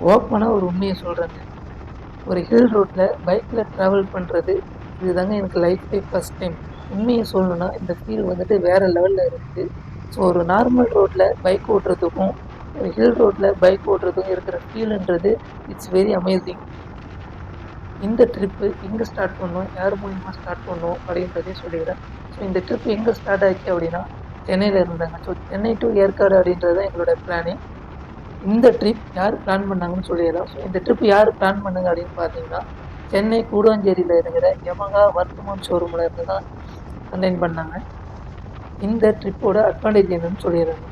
ஓப்பனா ஒரு உண்மைய சொல்றேங்க. ஒரு ஹில் ரோட்ல பைக்ல டிராவல் பண்றது, இதுதாங்க எனக்கு லைஃப்லயே ஃபர்ஸ்ட் டைம். உண்மைய சொல்லணும்னா, இந்த ஃபீல் வந்துட்டு வேற லெவல்ல இருந்துச்சு. ஸோ ஒரு நார்மல் ரோட்ல பைக் ஓட்டுறதுக்கும், ஒரு ஹில் ரோட்ல பைக் ஓட்டுறதுக்கும் இருக்கிற ஃபீல்ன்றது இட்ஸ் வெரி அமேசிங். இந்த ட்ரிப்பு எங்க ஸ்டார்ட் பண்ணோம்? யார் மூலியமா ஸ்டார்ட் பண்ணோம்? அப்படின்றதையும் சொல்லிடுறேன். ஸோ இந்த ட்ரிப் எங்க ஸ்டார்ட் ஆச்சு அப்படின்னா, சென்னையில இருந்தாங்க. ஸோ சென்னை டூ ஏற்காடு அப்படின்றது தான் எங்களோட பிளானே. இந்த ட்ரிப் யார் பிளான் பண்ணாங்கன்னு சொல்லிடலாம். ஸோ இந்த ட்ரிப் யார் பிளான் பண்ணாங்க அப்படின்னு பார்த்தீங்கன்னா, சென்னை கூடுவாஞ்சேரியில இருக்கிற யமகா வர்த்தமான் ஷோரூம்ல இருந்து தான் கண்டெயின் பண்ணாங்க. இந்த ட்ரிப்போட அட்வான்டேஜ் என்னன்னு சொல்லிடுறேங்க.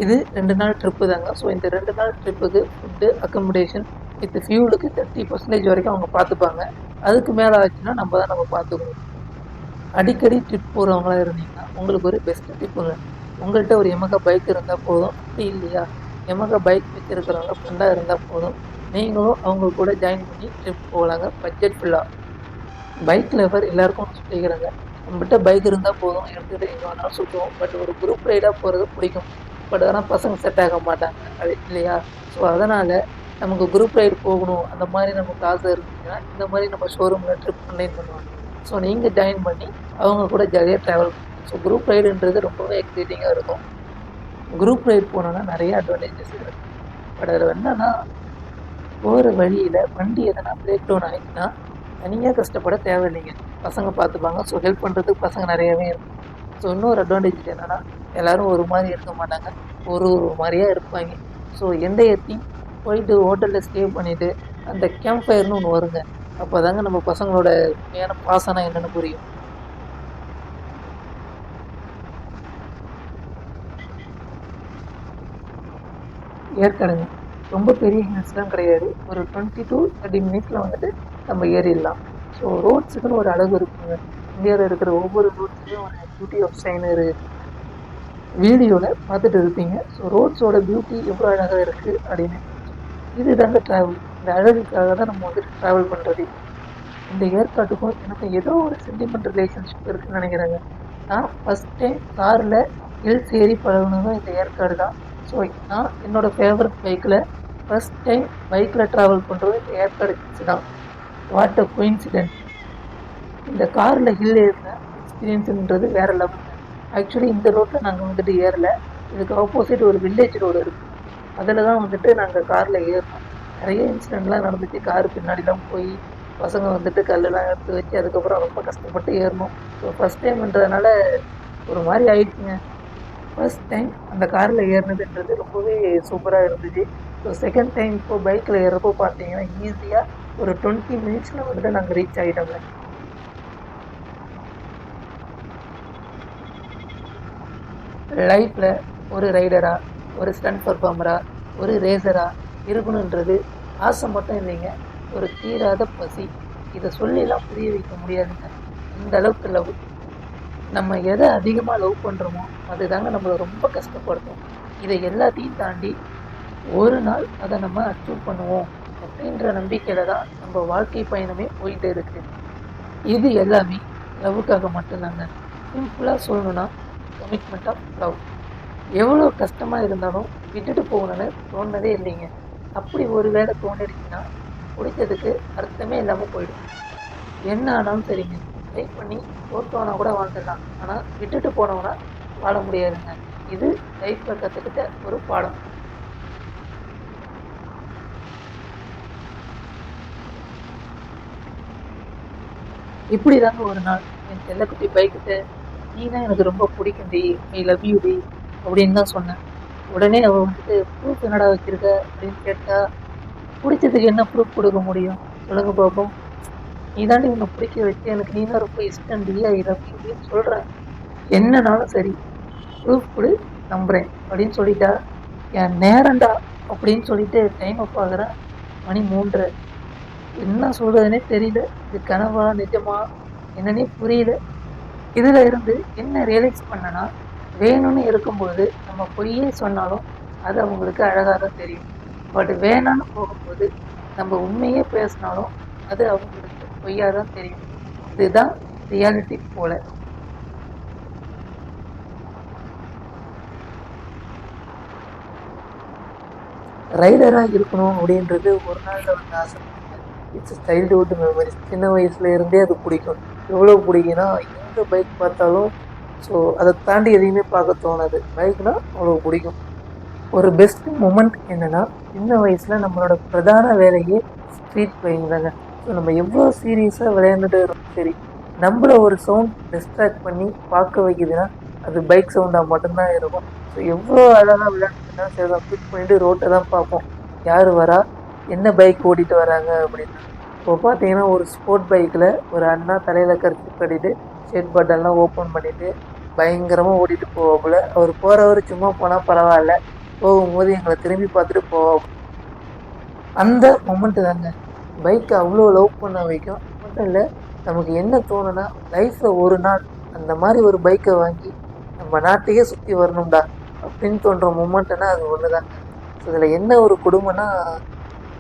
இது 2 நாள் ட்ரிப்பு தாங்க. ஸோ இந்த 2 நாள் ட்ரிப்புக்கு ஃபுட்டு, அக்கமடேஷன் வித் ஃபியூலுக்கு 30% வரைக்கும் அவங்க பார்த்துப்பாங்க. அதுக்கு மேல ஆச்சுன்னா நம்ம பார்த்துக்கணும். அடிக்கடி ட்ரிப் போறவங்களா இருந்தீங்கன்னா, உங்களுக்கு ஒரு பெஸ்ட் டிப்புங்க. உங்கள்ட்ட ஒரு யமகா பைக் இருந்தா போதும். அப்படி இல்லையா, யமகா பைக் வச்சிருக்கிறவங்க ஃப்ரெண்டா இருந்தா போதும். நீங்களும் அவங்க கூட ஜாயின் பண்ணி ட்ரிப் போகலாங்க. பட்ஜெட் ஃபுல்லா. பைக் லவர் எல்லாருக்கும் ஒண்ணு சொல்லிக்கிறேங்க. நம்மகிட்ட பைக் இருந்தா போதும். எடுத்துக்கிட்டு எங்க வேணாலும் சுத்துவோம். பட் ஒரு குரூப் ரைடா போறது பிடிக்கும். பட் ஆனா பசங்க செட் ஆக மாட்டாங்க. அது இல்லையா? ஸோ அதனால நமக்கு குரூப் ரைடு போகணும். அந்த மாரி நமக்கு ஆசை இருந்துச்சுன்னா, இந்த மாரி நம்ம ஷோரூம்ல ட்ரிப் கண்டக்ட் பண்ணுவாங்க. ஸோ நீங்க ஜாயின் பண்ணி அவங்க கூட ஜாலியா டிராவல் பண்ணுங்க. ஸோ குரூப் ரைடுன்றது ரொம்பவே எக்ஸைட்டிங்கா இருக்கும். குரூப் ரைட் போனோம்னா நெறைய அட்வான்டேஜஸ் இருக்கு. பட் அதுல என்னன்னா, போற வழியில வண்டி எதனா பிரேக் டவுன் ஆயிடுச்சுன்னா, தனியா கஷ்டப்பட தேவையில்லைங்க. பசங்க பார்த்துப்பாங்க. ஸோ ஹெல்ப் பண்றதுக்கு பசங்க நெறையவே இருப்பாங்க. ஸோ இன்னொரு அட்வான்டேஜ் என்னன்னா, எல்லாரும் ஒரு மாரி இருக்க மாட்டாங்க. ஒரு மாரியா இருப்பாய்ங்க. ஸோ எந்த எத்தி போயிட்டு ஹோட்டல்ல ஸ்டே பண்ணிட்டு, அந்த கேம்ப் ஃபயர்ன்னு ஒண்ணு வருங்க. அப்பதாங்க நம்ம பசங்களோட உண்மையான பாசம்னா என்னன்னு புரியும். ஏற்காடுங்க. ரொம்ப பெரிய ஹில்ஸ்லாம் கிடையாது. ஒரு 20 டூ 30 மினிட்ஸ்ல வந்துட்டு நம்ம ஏறிடலாம். ஸோ ரோட்ஸுக்குன்னு ஒரு அழகு இருக்குங்க. இந்தியால இருக்கிற ஒவ்வொரு ரோட்ஸ்லயும் ஒரு பியூட்டி ஆஃப் சைனரு வீடியோல பார்த்துட்டு இருப்பீங்க. ஸோ ரோட்ஸோட பியூட்டி எவ்வளோ அழகா இருக்கு அப்படின்னு. இதுதாங்க டிராவல். இந்த அழகுக்காக தான் நம்ம வந்துட்டு டிராவல் பண்றதே. இந்த ஏற்காட்டுக்கும் எனக்கும் ஏதோ ஒரு சென்டிமெண்ட் ரிலேஷன்ஷிப் இருக்குன்னு நினைக்கிறேங்க. நான் ஃபர்ஸ்ட் டைம் கார்ல ஹில்ஸ் ஏறி பழகுனதும் இந்த ஏற்காடு தான். ஸோ நான் என்னோட ஃபேவரட் பைக்ல ஃபர்ஸ்ட் டைம் பைக்ல டிராவல் பண்றது இந்த ஏற்காடு ஹில்ஸ் தான். What a coincident. இந்த கார்ல ஹில் ஏறின எக்ஸ்பீரியன்ஸ்ன்றது வேற லெவலுங்க. ஆக்சுவலி இந்த ரோட்ல நாங்க வந்துட்டு ஏறல. இதுக்கு ஆப்போசிட் ஒரு வில்லேஜ் ரோடு இருக்கு. அதுல தான் வந்துட்டு நாங்க கார்ல ஏறுனோம். நெறைய இன்சிடென்ட்லாம் நடந்துச்சு. கார் பின்னாடிலாம் போய் பசங்க வந்துட்டு கல்லெல்லாம் எடுத்து வச்சு அதுக்கப்புறம் ரொம்ப கஷ்டப்பட்டு ஏறுனோம். ஸோ ஃபர்ஸ்ட் டைம்ன்றதுனால ஒரு மாரி ஆயிடுச்சுங்க. ஃபர்ஸ்ட் டைம் அந்த கார்ல ஏறுனதுன்றது ரொம்பவே சூப்பரா இருந்துச்சு. ஸோ செகண்ட் டைம் இப்போ பைக்ல ஏறுறப்போ பார்த்தீங்கன்னா, ஈஸியா ஒரு 20 மினிட்ஸ்ல வந்துட்டு நாங்க ரீச் ஆயிட்டோங்க. லைஃப்ல ஒரு ரைடரா, ஒரு ஸ்டண்ட் பெர்ஃபார்மரா, ஒரு ரேசரா இருக்கணுன்றது ஆசை மட்டும் இல்லைங்க. ஒரு தீராத பசி. இத சொல்லிலாம் புரிய வைக்க முடியாதுங்க. அந்த அளவுக்கு லவ். நம்ம எத அதிகமா லவ் பண்றோமோ, அதுதாங்க நம்மள ரொம்ப கஷ்டப்படுத்தும். இத எல்லாத்தையும் தாண்டி ஒரு நாள் அத நம்ம அச்சீவ் பண்ணுவோம். அப்படின்ற நம்பிக்கையில தான் நம்ம வாழ்க்கை பயணமே போயிட்டு இருக்கு. இது எல்லாமே லவ்வுக்காக மட்டும்தாங்க. சிம்பிளா சொல்லணும்னா, கமிட்மெண்ட் ஆஃப் லவ். எவ்வளோ கஷ்டமா இருந்தாலும் விட்டுட்டு போகணும்னு தோணுனதே இல்லைங்க. அப்படி ஒரு வேளை தோணிடுச்சுன்னா, புடிச்சதுக்கு அர்த்தமே இல்லாம போயிடும். என்ன ஆனாலும் சரிங்க. ட்ரை பண்ணி தோத்தோம்னா கூட வாழ்ந்துடலாம். ஆனா விட்டுட்டு போனோம்னா வாழ முடியாதுங்க. இது லைஃப்ல கத்துக்கிட்ட ஒரு பாடம். இப்படிதாங்க ஒரு நாள் என் செல்லக்குட்டி பைக்கிட்ட, "நீ தான் எனக்கு ரொம்ப பிடிக்கும்டி. ஐ லவ் யூ டி" அப்படின்னு தான் சொன்னேன். உடனே அவ வந்துட்டு, "ப்ரூஃப் என்னடா வச்சிருக்க?" அப்படின்னு கேட்டா, "புடிச்சதுக்கு என்ன ப்ரூஃப் குடுக்க முடியும்? சொல்லுங்க பாப்போம்." நீ தாண்டி உன்னை பிடிக்க வச்சு எனக்கு நீ தான் ரொம்ப இஷ்டம்டி ஐ லவ் யூ டின்னு சொல்றேன். என்னனாலும் சரி ப்ரூஃப் கொடு நம்புறேன் அப்படின்னு சொல்லிட்டா. என் நேரம்டா அப்படின்னு சொல்லிட்டு டைமை பார்க்குறேன். மணி 3:30. என்ன சொல்றதுனே தெரியல. இது கனவா நிஜமா என்னன்னே புரியல. இதுல இருந்து என்ன ரியலைஸ் பண்ணனா, வேணும்னு இருக்கும்போது நம்ம பொய்யே சொன்னாலும் அது அவங்களுக்கு அழகா தான் தெரியும். பட் வேணான்னு போகும்போது நம்ம உண்மையே பேசினாலும் அது அவங்களுக்கு பொய்யா தான் தெரியும். இதுதான் ரியாலிட்டி போல. ரைடராக இருக்கணும் அப்படின்றது ஒரு நாளில் வந்து ஆசைப்படுங்க. It's childhood memories. சின்ன வயசுல இருந்தே அது பிடிக்கும். எவ்வளோ பிடிக்கும்னா எங்கே பைக் பார்த்தாலும் ஸோ அதை தாண்டி எதையுமே பார்க்க தோணாது. பைக்னா அவ்வளோ பிடிக்கும். ஒரு பெஸ்ட் மொமெண்ட் என்னன்னா, சின்ன வயசுல நம்மளோட பிரதான வேலையே ஸ்ட்ரீட் பையிங் தாங்க. ஸோ நம்ம எவ்வளோ சீரியஸாக விளையாண்டுட்டு இருந்தாலும் சரி, நம்மள ஒரு சவுண்ட் டிஸ்ட்ராக்ட் பண்ணி பார்க்க வைக்குதுன்னா, அது பைக் சவுண்டாக மட்டும்தான் இருக்கும். ஸோ எவ்வளோ அழகாக விளையாண்டுட்டு இருந்தாலும் சரி தான், குவிட் பண்ணிட்டு ரோட்டை தான் பார்ப்போம். யார் வரா, என்ன பைக் ஓட்டிட்டு வராங்க அப்படின்னு. இப்போ பார்த்தீங்கன்னா, ஒரு ஸ்போர்ட் பைக்கில் ஒரு அண்ணா தலையில் கர்ச்சீப் கட்டிட்டு ஷேட் பட்டன்லாம் ஓப்பன் பண்ணிட்டு பயங்கரமாக ஓட்டிட்டு போவாப்புல. அவர் போகிறவர் சும்மா போனால் பரவாயில்ல, போகும்போது எங்களை திரும்பி பார்த்துட்டு போவோம். அந்த மொமெண்ட் தாங்க பைக்கை அவ்வளோ லவ் பண்ண வைக்கும். அது மட்டும் இல்லை, நமக்கு என்ன தோணுன்னா லைஃப்பில் ஒரு நாள் அந்த மாதிரி ஒரு பைக்கை வாங்கி நம்ம நாட்டையே சுற்றி வரணும்டா அப்படின்னு தோன்ற மொமெண்ட்னா அது ஒன்று தாங்க. ஸோ இதில் என்ன ஒரு கொடுமைன்னா,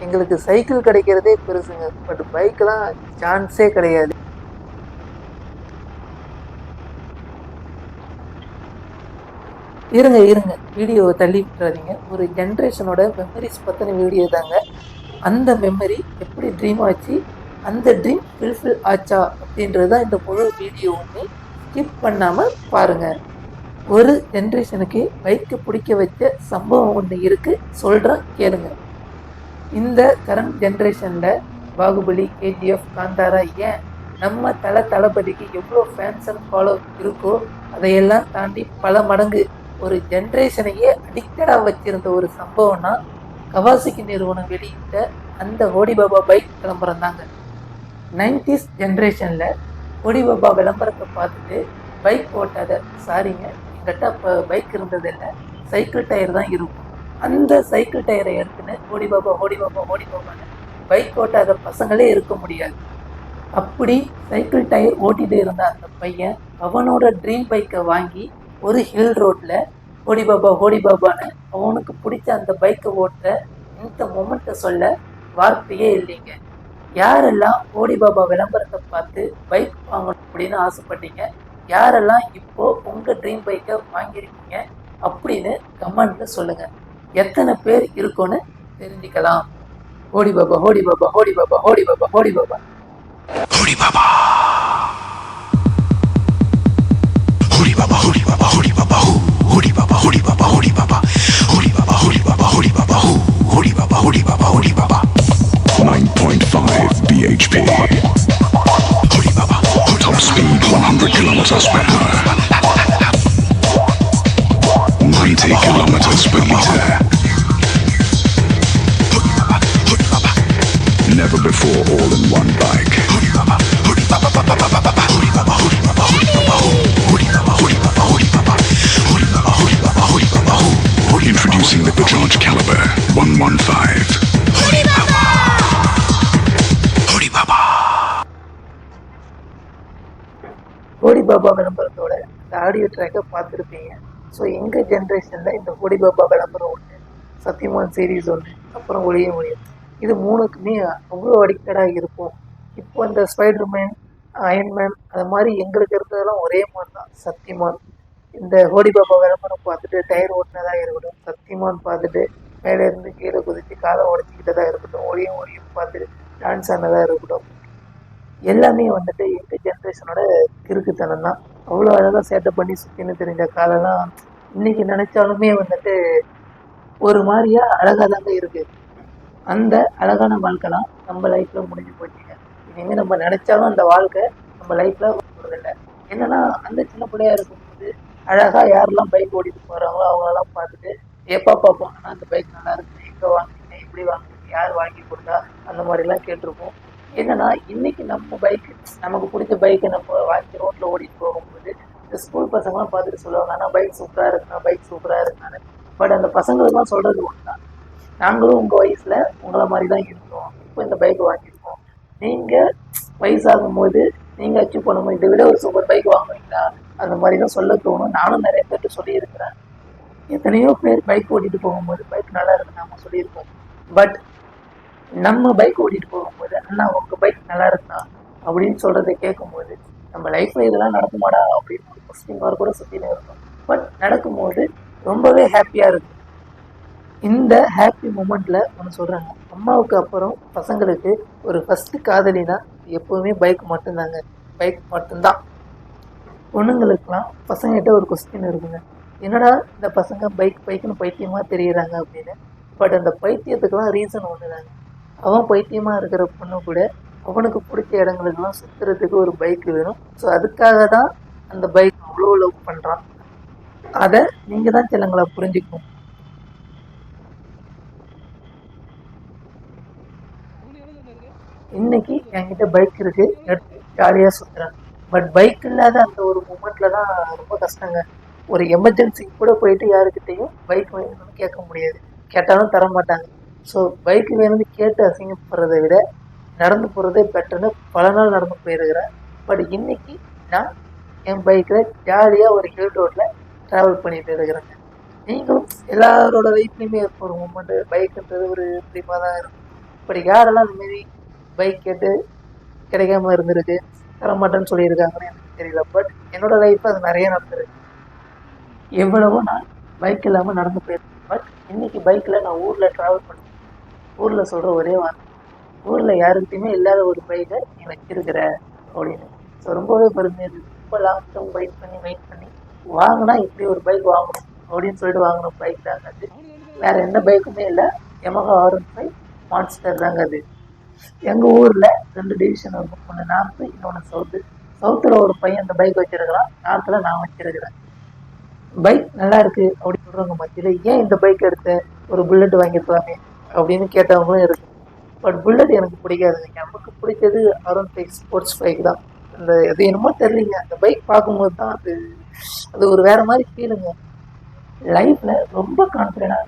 எங்களுக்கு சைக்கிள் கிடைக்கிறதே பெருசுங்க. பட் பைக்கெலாம் சான்ஸே கிடையாது. இருங்க இருங்க, வீடியோவை தள்ளி விட்டுறாதீங்க. ஒரு ஜென்ரேஷனோட மெமரிஸ் பற்றின வீடியோ தாங்க. அந்த மெமரி எப்படி ட்ரீம் ஆச்சு, அந்த ட்ரீம் ஃபில்ஃபில் ஆச்சா அப்படின்றது தான் இந்த முழு வீடியோவுமே. ஸ்கிப் பண்ணாமல் பாருங்கள். ஒரு ஜென்ரேஷனுக்கு பைக்கை பிடிக்க வச்ச சம்பவம் ஒன்று இருக்குது, சொல்கிறேன் கேளுங்க. இந்த கரண்ட் ஜென்ரேஷனில் பாகுபலி, கேஜிஎஃப், காந்தாரா, ஏன் நம்ம தளபதிக்கு எவ்வளோ ஃபேன்ஸ் அண்ட் ஃபாலோ இருக்கோ அதையெல்லாம் தாண்டி பல மடங்கு ஒரு ஜென்ரேஷனையே அடிக்டடாக வச்சிருந்த ஒரு சம்பவம்னா கவாசிக்கு நிறுவனம் வெளியிட்ட அந்த ஹோடிபாபா பைக் விளம்பரம் தாங்க. 90s ஜென்ரேஷனில் ஹோடிபாபா விளம்பரத்தை பார்த்துட்டு பைக் ஓட்டாத, சாரிங்க என்கிட்ட அப்போ பைக் இருந்ததில்லை, சைக்கிள் டயர் தான் இருக்கும், அந்த சைக்கிள் டயரை எடுத்துன்னு ஹோடிபாபான்னு பைக் ஓட்டாத பசங்களே இருக்க முடியாது. அப்படி சைக்கிள் டயர் ஓட்டிகிட்டு இருந்த அந்த பையன் அவனோட ட்ரீம் பைக்கை வாங்கி ஒரு ஹில் ரோட்டில் ஹோடிபாபான்னு அவனுக்கு பிடிச்ச அந்த பைக்கை ஓட்டுற இந்த மொமெண்ட்டை சொல்ல வார்த்தையே இல்லைங்க. யாரெல்லாம் ஹோடிபாபா விளம்பரத்தை பார்த்து பைக் வாங்கணும் அப்படின்னு ஆசைப்பட்டீங்க, யாரெல்லாம் இப்போ உங்கள் ட்ரீம் பைக்கை வாங்கியிருக்கீங்க அப்படின்னு கமெண்ட்ல சொல்லுங்கள். எத்தனை பேர் இருக்குன்னு தெரிஞ்சுக்கலாம். ஹோடிபாபா ஹோடிபாபா ஹோடிபாபா ஹோடிபாபா ஹோடிபாபா ஹோடிபாபா ஹோடிபாபா ஹோடிபாபா ஹோடிபாபா ஹோடிபாபா ஹோடிபாபா ஹோடிபாபா ஹோடிபாபா ஹோடிபாபா ஹோடிபாபா ஹோடிபாபா ஹோடிபாபா ஹோடிபாபா 9.5 bhp. Top speed 100 kilometers per hour. 90 kilometers per liter. Never before all in one bike. Introducing the Bajaj Caliber 115. ஹோடிபாபா விளம்பரத்தோட இந்த ஆடியோ ட்ராக்கை பார்த்துருப்பீங்க. ஸோ எங்கள் ஜென்ரேஷனில் இந்த ஹோடிபாபா விளம்பரம் ஒன்று, சத்தியமான் சீரீஸ் ஒன்று, அப்புறம் ஒளியும் ஒளியும், இது மூணுக்குமே அவ்வளோ அடிக்டடாக இருக்கும். இப்போ இந்த ஸ்பைடர்மேன், அயன்மேன் அது மாதிரி எங்களுக்கு இருந்ததெல்லாம் ஒரே மாதிரி தான். சத்தியமான், இந்த ஹோடிபாபா விளம்பரம் பார்த்துட்டு டயர் ஓட்டினதாக இருக்கட்டும், சத்தியமான் பார்த்துட்டு மேலே இருந்து கீழே குதித்து காலை உடச்சிக்கிட்டதாக இருக்கட்டும், ஒளியும் ஒளியும் பார்த்துட்டு டான்ஸ் ஆனதாக இருக்கட்டும், எல்லாமே வந்துட்டு எங்கள் ஜென்ரேஷனோட கிறுக்குத்தனம் தான். அவ்வளோ அழகாக சேட்டை பண்ணி சுற்றின்னு தெரிஞ்ச காலம்லாம் இன்னைக்கு நினச்சாலுமே வந்துட்டு ஒரு மாதிரியா அழகாக தாங்க இருக்குது. அந்த அழகான வாழ்க்கைலாம் நம்ம லைஃப்பில் முடிஞ்சு போச்சுங்க. இனிமேல் நம்ம நினச்சாலும் அந்த வாழ்க்கை நம்ம லைஃப்பில் போகிறதில்ல. என்னன்னா, அந்த சின்ன பிள்ளையா இருக்கும்போது அழகாக யாரெல்லாம் பைக் ஓடிட்டு போகிறாங்களோ அவங்களெல்லாம் பார்த்துட்டு எப்போ பார்ப்போம், ஆனால் அந்த பைக் நல்லா இருக்குது, எங்கே வாங்கினீங்க, எப்படி வாங்கினீங்க, யார் வாங்கி கொடுத்தா, அந்த மாதிரிலாம் கேட்டிருப்போம். என்னன்னா, இன்னைக்கு நம்ம பைக்கு, நமக்கு பிடிச்ச பைக்கை நம்ம வாங்கி ரோட்டில் ஓடிட்டு போகும்போது இந்த ஸ்கூல் பசங்களாம் பார்த்துட்டு சொல்லுவாங்க, ஆனால் பைக் சூப்பராக இருக்குண்ணா, பைக் சூப்பராக இருக்குண்ணான்னு. பட் அந்த பசங்களுக்குலாம் சொல்கிறது ஒன்று தான், நாங்களும் உங்கள் வயசில் உங்களை மாதிரி தான் இருந்தோம், இப்போ இந்த பைக் வாங்கியிருக்கோம், நீங்கள் வயசாகும் போது நீங்கள் அச்சீவ் பண்ணும்போது இதை விட ஒரு சூப்பர் பைக் வாங்குவீங்களா, அந்த மாதிரி தான் சொல்ல தோணும். நானும் நிறைய பேர்கிட்ட சொல்லியிருக்கிறேன். எத்தனையோ பேர் பைக் ஓட்டிகிட்டு போகும்போது பைக் நல்லா இருக்குன்னு நம்ம சொல்லியிருக்கோம். பட் நம்ம பைக் ஓட்டிகிட்டு போகும்போது அண்ணா உங்கள் பைக் நல்லா இருக்குண்ணா அப்படின்னு சொல்கிறத கேட்கும்போது நம்ம லைஃப்பில் இதெல்லாம் நடக்குமாடா அப்படின்னு ஒரு கொஸ்டின் மார்க் கூட சுற்றினே இருக்கும். பட் நடக்கும்போது ரொம்பவே ஹாப்பியாக இருக்கும். இந்த ஹாப்பி மூமெண்ட்ல ஒன்று சொல்றாங்க, அம்மாவுக்கு அப்புறம் பசங்களுக்கு ஒரு ஃபர்ஸ்ட் காதலினா எப்பவுமே பைக் மட்டும்தாங்க. பைக் மட்டும்தான். பொண்ணுங்களுக்குலாம் பசங்ககிட்ட ஒரு கொஸ்டின் இருக்குங்க, என்னடா இந்த பசங்க பைக் பைக்குன்னு பைத்தியமா தெரியுறாங்க அப்படின்னு. பட் அந்த பைத்தியத்துக்கெல்லாம் ரீசன் ஒண்ணுதாங்க. அவன் பைத்தியமா இருக்கிற பொண்ணு கூட அவனுக்கு பிடிச்ச இடங்களுக்கெல்லாம் சுத்துறதுக்கு ஒரு பைக் வேணும். ஸோ அதுக்காக தான் அந்த பைக் அவ்வளோ லவ் பண்றான். அதை நீங்க தான் செல்லங்களா புரிஞ்சுக்கணும். இன்னைக்கு என்கிட்ட பைக் இருக்கு, எடுத்து ஜாலியா சுத்துறேன். பட் பைக் இல்லாத அந்த ஒரு மூமெண்ட்ல தான் ரொம்ப கஷ்டங்க. ஒரு எமர்ஜென்சி கூட போயிட்டு யாருக்கிட்டையும் பைக் வேணும்னு கேட்க முடியாது, கேட்டாலும் தர மாட்டாங்க. ஸோ பைக் வேணும்னு கேட்டு அசிங்கப்படுறதை விட நடந்து போறதே பெட்டர்னு பல நாள் நடந்து போயிருக்கிறேன். பட் இன்னைக்கு நான் என் பைக்கில் ஜாலியாக ஒரு ஹில் ரோட்டில் ட்ராவல் பண்ணிட்டு இருக்கிறேங்க. நீங்களும் எல்லாரோட லைஃப்லையுமே இருக்க ஒரு மூமெண்ட் பைக்குன்றது ஒரு ட்ரீமாக தான் இருக்கும். பட் யாரெல்லாம் இந்த மாரி பைக் கேட்டு கிடைக்காம இருந்திருக்கு, தரமாட்டேன்னு சொல்லியிருக்காங்கன்னு எனக்கு தெரியல. பட் என்னோட லைஃப் அது நிறைய நடந்திருக்கு. எவ்வளவோ நான் பைக் இல்லாமல் நடந்து போயிருக்கேன். பட் இன்னைக்கு பைக்கில் நான் ஊரில் ட்ராவல் பண்ணேன். ஊரில் சொல்கிற ஒரே வார்த்தை, ஊரில் யாருக்கிட்டையுமே இல்லாத ஒரு பைக்கை நீ வச்சிருக்கிற அப்படின்னு. ஸோ ரொம்பவே பெருமையாக இருக்குது. ரொம்ப லாங் டேர்ம் வெயிட் பண்ணி வாங்கினா இப்படி ஒரு பைக் வாங்கணும் அப்படின்னு சொல்லிட்டு வாங்கின பைக் தாங்க அது. வேற எந்த பைக்குமே இல்லை, Yamaha R15 மான்ஸ்டர் தாங்க அது. எங்கள் ஊரில் 2 டிவிஷன் இருக்கும், ஒன்று நார்த்து, இன்னொன்று சவுத்து. சவுத்தில் ஒரு பையன் அந்த பைக் வச்சிருக்கிறான், நார்த்தில் நான் வச்சிருக்கிறேன். பைக் நல்லா இருக்கு அப்படின்னு சொல்றவங்க மத்தியில் ஏன் இந்த பைக் எடுத்த, ஒரு புல்லட் வாங்கியிருக்கலாமே அப்படின்னு கேட்டவங்களும் இருக்கு. பட் புல்லட் எனக்கு பிடிக்காதுங்க. நமக்கு பிடிச்சது R15 ஸ்போர்ட்ஸ் பைக் தான். அந்த அது என்னமோ தெரியலங்க, அந்த பைக் பார்க்கும்போது தான் அது அது ஒரு வேற மாதிரி ஃபீலுங்க. லைஃப்ல ரொம்ப கான்ஃபிடென்டா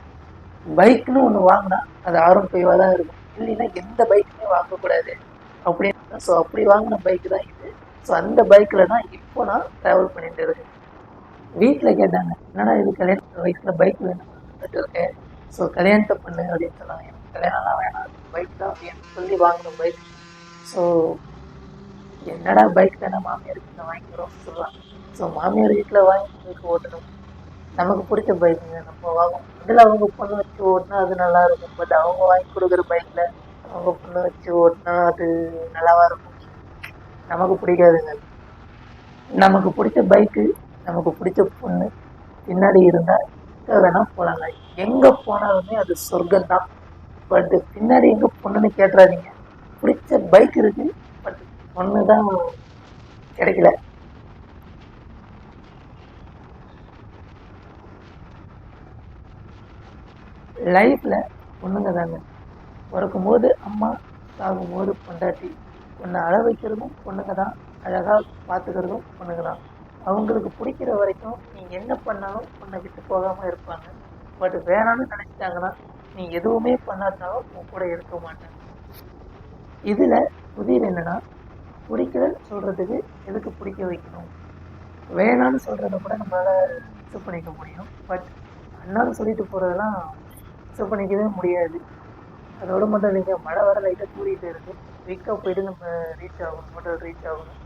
பைக்னு ஒன்று வாங்கினா அது R15 தான் இருக்கும், இல்லைன்னா எந்த பைக்குமே வாங்கக்கூடாது அப்படின்னு. ஸோ அப்படி வாங்கின பைக் தான் இது. ஸோ அந்த பைக்கில் தான் இப்போ நான் ட்ராவல் பண்ணிட்டு இருக்கேன். வீட்டில் கேட்டாங்க, என்னடா இது கல்யாண வயசில் பைக் வேணும் இருக்கேன். ஸோ கல்யாணத்தை பண்ணு அப்படின்னு சொன்னாங்க. எனக்கு கல்யாணம்லாம் வேணாம், பைக் தான் அப்படின்னு சொல்லி வாங்கின பைக். ஸோ என்னடா பைக் தானே மாமியார் வீட்டில் வாங்கிக்கிறோம்னு சொல்லுவாங்க. ஸோ மாமியார் வீட்டில் வாங்கி பைக் ஓட்டணும், நமக்கு பிடிச்ச பைக்குங்க நம்ம வாங்கும். அதில் அவங்க பொண்ணு வச்சு ஓட்டினா அது நல்லா இருக்கும். பட் அவங்க வாங்கி கொடுக்குற பைக்கில் அவங்க பொண்ணு வச்சு ஓட்டினா அது நல்லாவா இருக்கும், நமக்கு பிடிக்காதுங்க. நமக்கு பிடிச்ச பைக்கு, நமக்கு பிடிச்ச பொண்ணு பின்னாடி இருந்தால் எங்கே வேணால் போகலாங்க. எங்கே போனாலுமே அது சொர்க்கம் தான். பட் பின்னாடி எங்கே பொண்ணுன்னு கேட்டுறாதீங்க. பிடிச்ச பைக் இருக்கு, பட் பொண்ணு தான் கிடைக்கல. லைஃப்ல பொண்ணுங்க தாங்க. பிறக்கும்போது அம்மா, சாகும்போது பொண்டாட்டி. உன்னை அழ வைக்கிறதும் பொண்ணுங்க தான், அழகாக பார்த்துக்கிறதும் பொண்ணுங்க தான். அவங்களுக்கு பிடிக்கிற வரைக்கும் நீ என்ன பண்ணாலும் உன்னை விட்டு போகாமல் இருப்பாங்க. பட் வேணாம்னு நினச்சிட்டாங்கன்னா நீ எதுவுமே பண்ணாட்டாலும் உன் கூட இருக்க மாட்டாங்க. இதில் புதிர் என்னன்னா, பிடிக்கலன்னு சொல்கிறதுக்கு எதுக்கு பிடிக்க வைக்கணும், வேணான்னு சொல்கிறத கூட நம்மளால் அக்செப்ட் பண்ணிக்க முடியும். பட் அண்ணான்னு சொல்லிட்டு போகிறதெல்லாம் அக்செப்ட் பண்ணிக்கவே முடியாது. அதோட மட்டும் இல்லைங்க, மழை வர லைட்டாக தூரிட்டு இருக்கு. குயிக்காக போயிட்டு நம்ம ரீச் ஆகணும், ஹோட்டல் ரீச் ஆகணும்.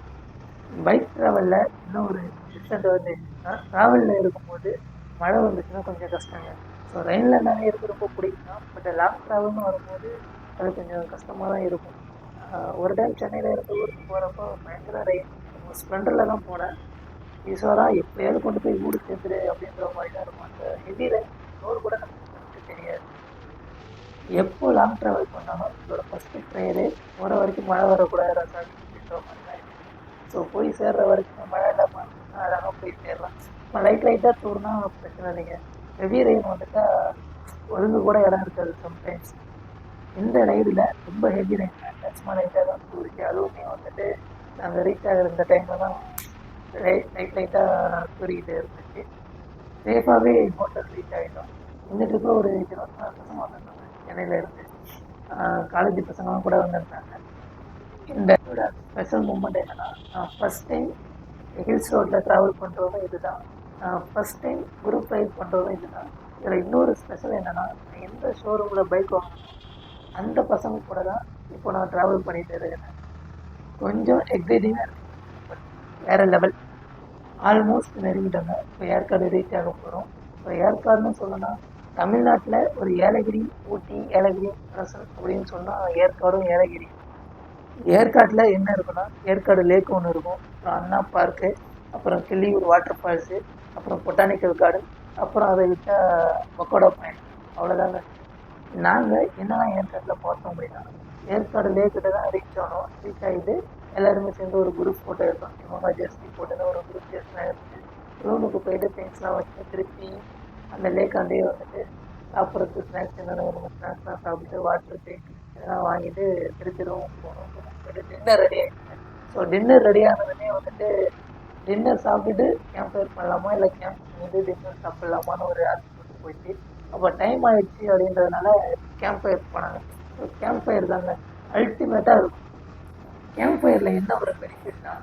பைக் ட்ராவலில் இன்னும் ஒரு டிஸ்டன்ட் வந்து ட்ராவலில் இருக்கும்போது மழை வந்துச்சுன்னா கொஞ்சம் கஷ்டங்க. ஸோ ரெயினில் நனையிறது ரொம்ப பிடிக்கும் தான். பட் லாங் ட்ராவல்னு வரும்போது அது கொஞ்சம் கஷ்டமாக தான் இருக்கும். ஒரு டைம் சென்னையில் இருந்து ஊருக்கு போகிறப்போ பயங்கர ரெயின், ஸ்ப்ளெண்டரில் தான் போனேன். ஈஸ்வரா எப்படியாவது கொண்டு போய் ஊடு சேர்த்துரு அப்படின்ற மாதிரி தான் இருக்கும். அந்த ஹெவி ரெயின் ரோடு கூட நமக்கு தெரியாது. எப்போ லாங் ட்ராவல் பண்ணாலும் இதோட ஃபஸ்ட்டு ப்ரேயரு போகிற வரைக்கும் மழை வரக்கூடாது ரசாமி அப்படின்ற மாதிரி தான் இருக்குது. ஸோ போய் சேர்ற வரைக்கும் மழை இல்லாமல் இருந்துச்சுன்னா அழகாக போய் சேரலாம். லைட்டாக தூர்னா பிரச்சனை இல்லைங்க. ஹெவி ரெயின் வந்துட்டால் ஒழுங்கு கூட இடம் இருக்காது சம்டைம்ஸ். இந்த ரைடில் ரொம்ப ஹெவி ரெயின் சும்மா லைட்டாக தான் தூரிச்சு. அதுவுமே வந்துட்டு நாங்கள் ரீச் ஆகிற இந்த டைமில் தான் லைட்டாக தூரிக்கிட்டே இருந்துச்சு. சேஃபாகவே ஹோட்டல் ரீச் ஆகிட்டோம். இந்த ட்ரிப்பில் ஒரு 24 பசங்க வந்திருந்தாங்க சென்னையில் இருந்து. காலேஜ் பசங்களாம் கூட வந்திருந்தாங்க. இந்த ஸ்பெஷல் மூமெண்ட் என்னென்னா, நான் ஃபஸ்ட் டைம் ஹில்ஸ் ரோட்டில் ட்ராவல் பண்ணுறதும் இது தான். நான் ஃபஸ்ட் டைம் குரூப் ரைட் பண்ணுறதும் இது தான். இதில் இன்னொரு ஸ்பெஷல் என்னென்னா, நான் எந்த ஷோரூமில் பைக் வாங்கணும் அந்த பசங்க கூட தான் இப்போ நான் ட்ராவல் பண்ணிட்டு இருக்கிறேன். கொஞ்சம் எக்ஸைட்டிங்காக இருக்குது, வேறு லெவல். ஆல்மோஸ்ட் நெருங்கிட்டோங்க. இப்போ ஏற்காடு ரீச் ஆக போகிறோம். இப்போ ஏற்காடுன்னு சொல்லணும்னா தமிழ்நாட்டில் ஒரு ஏலகிரி, ஊட்டி, ஏலகிரி, அரசன் அப்படின்னு சொன்னால் ஏற்காடும் ஏலகிரி. ஏற்காட்டில் என்ன இருக்குன்னா, ஏற்காடு லேக் ஒன்று இருக்கும், அப்புறம் அண்ணா பார்க்கு, அப்புறம் கிள்ளியூர் வாட்டர் ஃபால்ஸு, அப்புறம் பொட்டானிக்கல் கார்டன், அப்புறம் அதை விட்டால் பக்கோடா பாயிண்ட். அவ்வளோதாங்க. நாங்கள் என்னெல்லாம் ஏற்காட்டில் பார்த்தோம் அப்படின்னா, ஏற்காடு லேக்கிட்ட தான் ரீச் ஆனோம். ரீச் ஆகிட்டு எல்லாருமே சேர்ந்து ஒரு குரூப் ஃபோட்டோ எடுத்தோம். இவங்க ஜெர்சி போட்டு ஒரு குரூப் ஜெர்சிலாம் எடுத்துட்டு ரூமுக்கு போயிட்டு திங்ஸ்லாம் வச்சு திருப்பி அந்த லேக்காண்டே வந்துட்டு சாப்பிட்றதுக்கு ஸ்நாக்ஸ் என்னென்ன வேணுமோ ஸ்நாக்ஸ்லாம் சாப்பிட்டு வாட்டர் டேங்க் இதெல்லாம் வாங்கிட்டு திருப்பி ரூமுக்கு போனோம். போயிட்டு டின்னர் ரெடி ஆகிடுச்சு. ஸோ டின்னர் ரெடி ஆனதுமே வந்துட்டு டின்னர் சாப்பிட்டுட்டு கேம்ப் ஃபயர் பண்ணலாமா இல்லை கேம்ப் பண்ணிட்டு டின்னர் சாப்பிட்லாமான்னு ஒரு ஆர்டர் போயிட்டு அப்போ டைம் ஆயிடுச்சு அப்படின்றதுனால கேம்ப் ஃபயர் போனாங்க. ஸோ கேம்ப் ஃபயர் தாங்க அல்டிமேட்டாக இருக்கும். கேம்ப் ஃபயரில் என்ன ஒரு பெனிஃபிட்னா,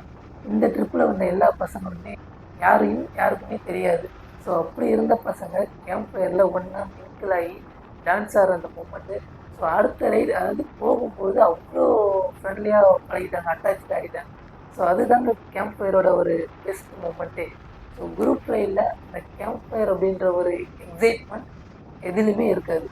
இந்த ட்ரிப்பில் வந்த எல்லா பசங்களுமே யாருக்குமே தெரியாது. ஸோ அப்படி இருந்த பசங்க கேம்ப் ஃபயரில் ஒன்றா மிங்கிள் ஆகி டான்ஸ் ஆடுற அந்த மூமெண்ட்டு. ஸோ அடுத்த ரைடு அதாவது போகும்போது அவ்வளோ ஃப்ரெண்ட்லியாக பழகிட்டாங்க, அட்டாச் ஆகிட்டாங்க. ஸோ அதுதாங்க கேம்ப் ஃபயரோட ஒரு பெஸ்ட் மூமெண்ட்டே. ஸோ குரூப் ரைடில் அந்த கேம்ப் ஃபயர் அப்படின்ற ஒரு எக்ஸைட்மெண்ட் எதுலையுமே இருக்காது.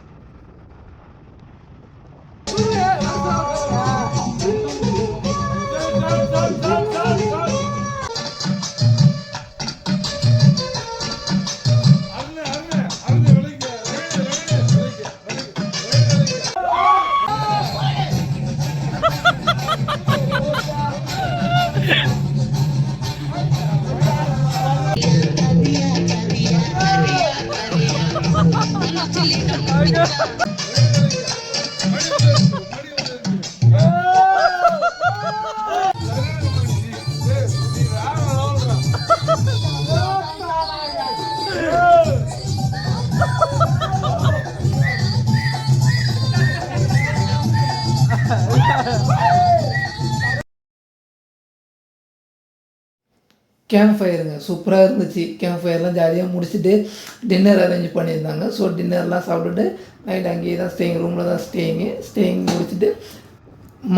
கேம்ப் ஃபயருங்க சூப்பராக இருந்துச்சு. கேம்ப் ஃபயர்லாம் ஜாலியாக முடிச்சுட்டு டின்னர் அரேஞ்ச் பண்ணியிருந்தாங்க. ஸோ டின்னர்லாம் சாப்பிட்டுட்டு நைட் அங்கேயே தான் ரூமில் தான் ஸ்டேயிங் முடிச்சுட்டு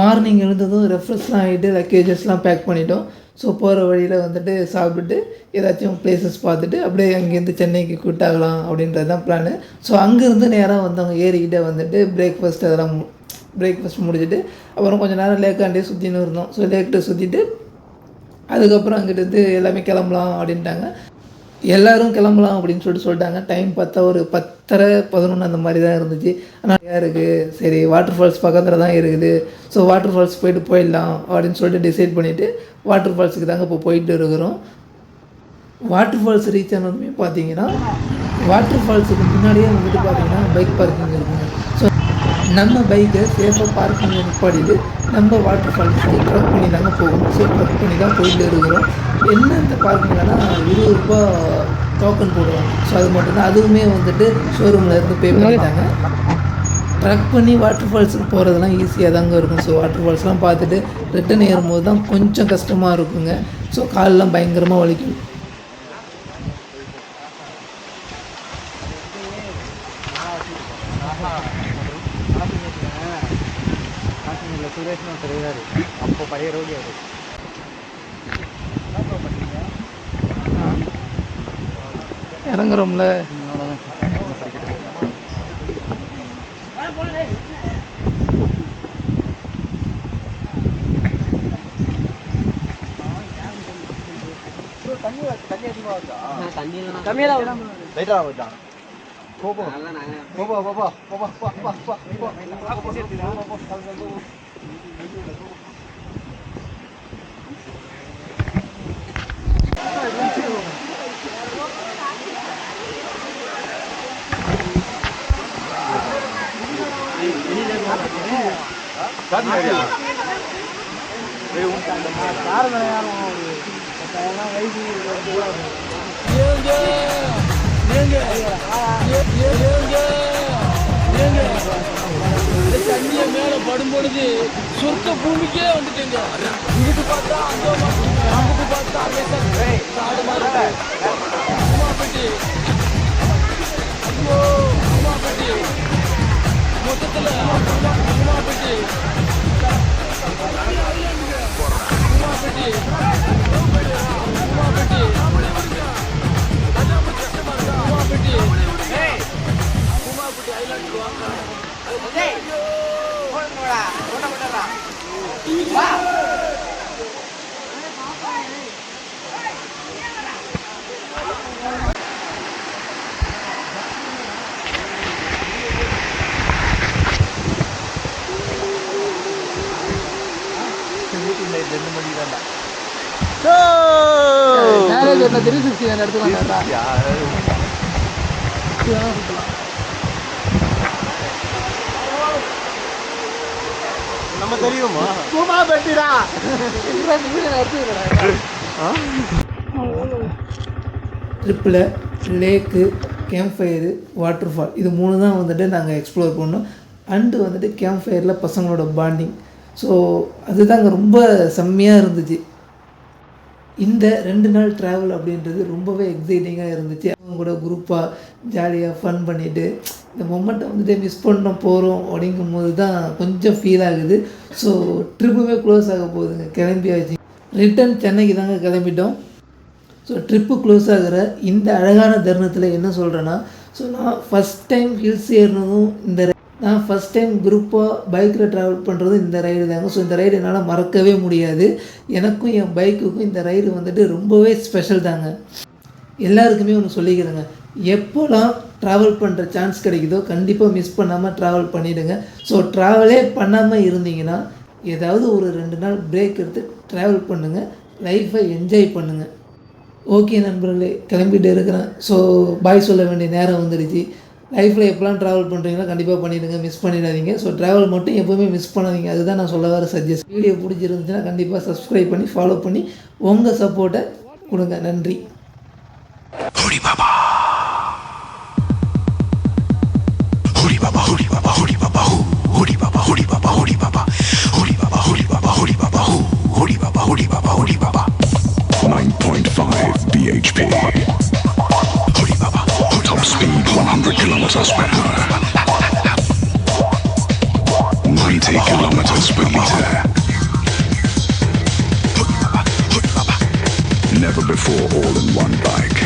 மார்னிங் எழுந்ததும் ரெஃப்ரெஷ்லாம் ஆகிட்டு லக்கேஜஸ்லாம் பேக் பண்ணிட்டோம். ஸோ போகிற வழியில் வந்துட்டு சாப்பிட்டுட்டு ஏதாச்சும் ப்ளேஸஸ் பார்த்துட்டு அப்படியே அங்கேருந்து சென்னைக்கு கூட்டாகலாம் அப்படின்றது தான் பிளானு. ஸோ அங்கேருந்து நேராக வந்தவங்க ஏறிக்கிட்டே வந்துட்டு பிரேக்ஃபாஸ்ட் முடிச்சுட்டு அப்புறம் கொஞ்சம் நேரம் லேக்காண்டே சுற்றின்னு இருந்தோம். ஸோ லேக்கிட்ட சுற்றிட்டு அதுக்கப்புறம் அங்கிட்டு எல்லாமே கிளம்பலாம் அப்படின்ட்டாங்க. எல்லோரும் கிளம்பலாம் அப்படின்னு சொல்லிட்டாங்க. டைம் பார்த்தா ஒரு 10:30-11 அந்த மாதிரி தான் இருந்துச்சு. ஆனால் இருக்குது சரி வாட்டர் ஃபால்ஸ் பக்கத்தில் தான் இருக்குது, ஸோ வாட்டர் ஃபால்ஸ் போயிடலாம் அப்படின்னு சொல்லிட்டு டிசைட் பண்ணிவிட்டு வாட்டர் ஃபால்ஸுக்கு தாங்க இப்போ போயிட்டு இருக்கிறோம். வாட்டர் ஃபால்ஸ் ரீச் ஆனதுமே பார்த்தீங்கன்னா வாட்டர் ஃபால்ஸுக்கு முன்னாடியே வந்துட்டு பார்த்தீங்கன்னா பைக் பார்க்கிங் இருக்குங்க. ஸோ நம்ம பைக்கை சேஃபாக பார்க்கிங் நிப்பாடிட்டு நம்ம வாட்டர் ஃபால்ஸுக்கு ட்ரக் பண்ணி தாங்க போகணும். ஸோ ட்ரக் பண்ணி தான் போயிட்டு இருக்கிறோம். என்ன இந்த பார்க்கிங்லனா ₹20 டோக்கன் போடுவாங்க. ஸோ அது மட்டும்தான், அதுவுமே வந்துட்டு ஷோரூமில் இருந்து பே பண்ணிட்டாங்க. ட்ரக் பண்ணி வாட்டர் ஃபால்ஸுக்கு போகிறதுலாம் ஈஸியாக தாங்க இருக்கும். ஸோ வாட்டர் ஃபால்ஸ்லாம் பார்த்துட்டு ரிட்டன் ஏறும்போது தான் கொஞ்சம் கஷ்டமாக இருக்குங்க. ஸோ காலெலாம் பயங்கரமாக வலிக்கும். அப்போ பழைய ரோடு அது இறங்குறோம்ல. தண்ணிய மேல படும்பொழுது சொர்க்க பூமிக்கே வந்துட்டேங்க. இங்கிட்டு பார்த்தா அங்கிட்டு பார்த்தா காடு மாதிரி உமாப்பட்டி. ஐயோ உமாப்பட்டி மொத்தத்துல உமாப்பட்டி மேரேஜ் என்ன 360 அந்த இடத்துக்கு வந்தாரா நம்ம தெரியுமா பூமா பெட்டிடா ட்ரிப்பில் லேக்கு கேம்ப் ஃபயரு வாட்டர் ஃபால் இது 3 தான் வந்துட்டு நாங்கள் எக்ஸ்ப்ளோர் பண்ணோம். அண்டு வந்துட்டு கேம்ப் ஃபயரில் பசங்களோட பாண்டிங். ஸோ அதுதாங்க ரொம்ப செம்மையாக இருந்துச்சு. இந்த 2 நாள் ட்ராவல் அப்படின்றது ரொம்பவே எக்ஸைட்டிங்காக இருந்துச்சு. அவங்க கூட குரூப்பாக ஜாலியாக ஃபன் பண்ணிவிட்டு இந்த மொமெண்ட்டை வந்துட்டு மிஸ் பண்ண போகிறோம் அப்படிங்கும் போது தான் கொஞ்சம் ஃபீல் ஆகுது. ஸோ ட்ரிப்புமே க்ளோஸ் ஆக போகுதுங்க, கிளம்பியாச்சு. ரிட்டன் சென்னைக்கு தாங்க கிளம்பிட்டோம். ஸோ ட்ரிப்பு க்ளோஸ் ஆகிற இந்த அழகான தருணத்தில் என்ன சொல்கிறேன்னா, ஸோ நான் ஃபஸ்ட் டைம் ஹில்ஸ் ஏறினதும் நான் ஃபஸ்ட் டைம் குரூப்பாக பைக்கில் ட்ராவல் பண்ணுறதும் இந்த ரைடு தாங்க. ஸோ இந்த ரைடு என்னால் மறக்கவே முடியாது. எனக்கும் என் பைக்குக்கும் இந்த ரைடு வந்துட்டு ரொம்பவே ஸ்பெஷல் தாங்க. எல்லாருக்குமே ஒன்று சொல்லிக்கிறேங்க, எப்போலாம் ட்ராவல் பண்ணுற சான்ஸ் கிடைக்குதோ கண்டிப்பாக மிஸ் பண்ணாமல் ட்ராவல் பண்ணிவிடுங்க. ஸோ ட்ராவலே பண்ணாமல் இருந்தீங்கன்னா ஏதாவது ஒரு 2 நாள் பிரேக் எடுத்து ட்ராவல் பண்ணுங்கள், லைஃப்பை என்ஜாய் பண்ணுங்கள். ஓகே நண்பர்களே, கிளம்பிட்டு இருக்கிறேன். ஸோ பாய் சொல்ல வேண்டிய நேரம் வந்துடுச்சு. லைஃப்பில் எப்போலாம் ட்ராவல் பண்ணுறீங்களோ கண்டிப்பாக பண்ணிவிடுங்க, மிஸ் பண்ணிடாதீங்க. ஸோ ட்ராவல் மட்டும் எப்போவுமே மிஸ் பண்ணாதீங்க, அதுதான் நான் சொல்ல வர சஜஸ்ட். வீடியோ பிடிச்சிருந்துச்சுன்னா கண்டிப்பாக சப்ஸ்கிரைப் பண்ணி ஃபாலோ பண்ணி உங்கள் சப்போர்ட்டை கொடுங்க. நன்றி. Hori Baba. Hori Baba, Hori Baba, Hori Baba, Hori Baba, Hori Baba, Hori Baba, Hori Baba, Hori Baba, Hori Baba, Hori Baba, Hori Baba, Hori Baba. 9.5 bhp. Hori Baba, top speed 100 kilometers per hour. 90 kilometers per liter. Never before all in one bike.